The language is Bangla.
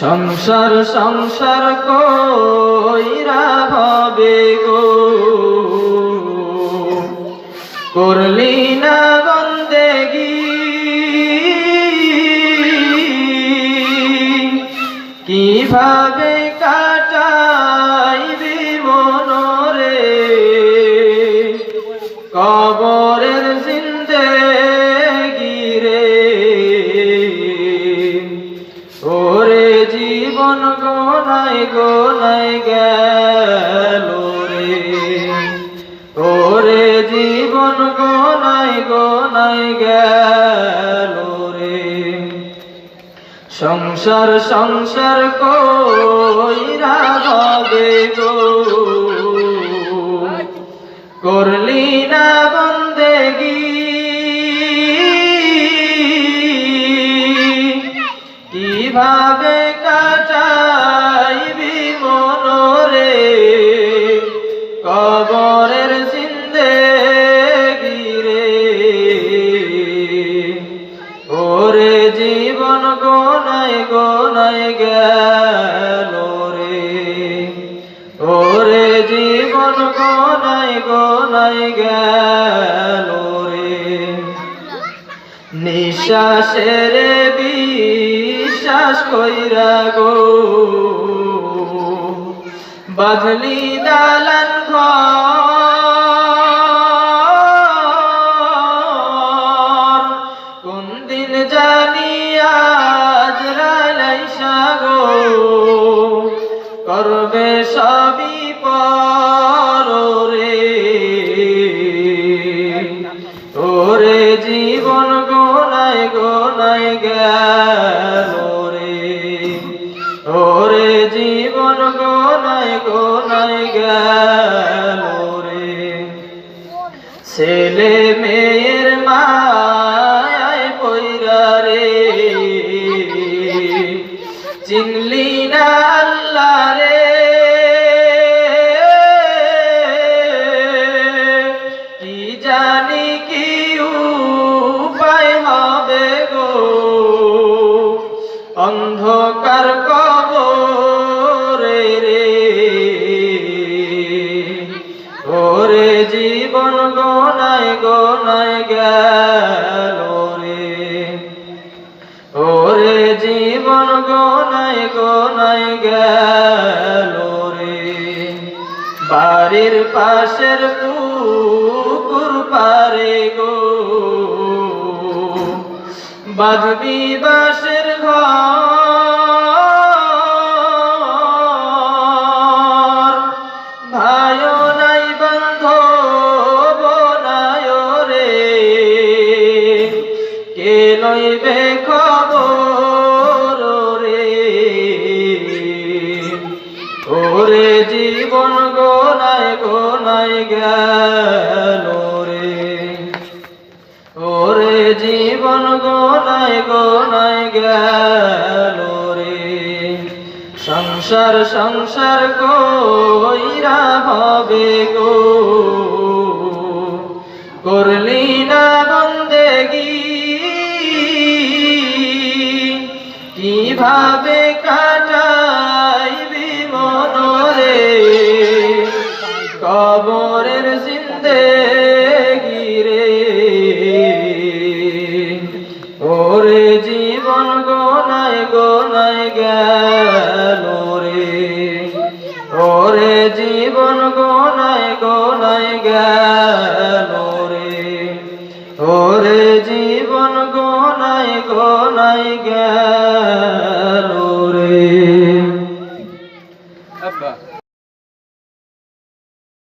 সংসার সংসার কইরা ভাবে গো, করলি না বন্দেগি, কিভাবে কাটাইবি মনরে কবরের জিন্দেগি রে। ওরে জীবন গোনাই গোনাই গেল রে, ওরে জীবন গোনাই গোনাই গেল রে। সংসার সংসার কইরা ভাবে গো, করলি না বন্দেগি, কিভাবে কাটাইবি মনরে কবরের জিন্দেগি রে। ওরে জীবন গোনাই গোনাই গেল রে, ওরে জীবন গোনাই গোনাই গেল রে। নিঃশ্বাসের বিশ্বাস কইরা গো, বাঁধলি দালান ঘর, কোন দিন জানি আজরাইল আইসা গো, করবে সবই পর রে। ওরে জীবন গোনাই গোনাই গেল রে, ওরে জীবন গোনাই গোনাই গেল রে। ছেলে মেয়ের মায়ায় পইরা রে, চিনলি না আল্লাহ রে, কি জানি কি উপায় হবে গো, অন্ধকার কবরে রে। ওরে জীবন গোনাই গোনাই গেল রে, ওরে জীবন গোনাই গোনাই গেল রে। বাড়ির পাশের পুকুর পারে গো, বাঁধবি বাঁশের ঘর, ভাইও নাই বান্ধব নাই রে, কে লইবে খবর রে। ওরে জীবন গোনাই গোনাই গেল রে, ওরে জীবন গোনাই গোনাই গেল রে। সংসার সংসার কইরা ভাবে গো, করলি না বন্দেগি, কিভাবে কাটাইবি মনরে কবরের জিন্দেগি রে। ওরে জীবন গোনাই গোনাই গেল রে, ওরে জীবন গোনাই গোনাই গেল রে, ওরে জীবন গোনাই গোনাই গেল।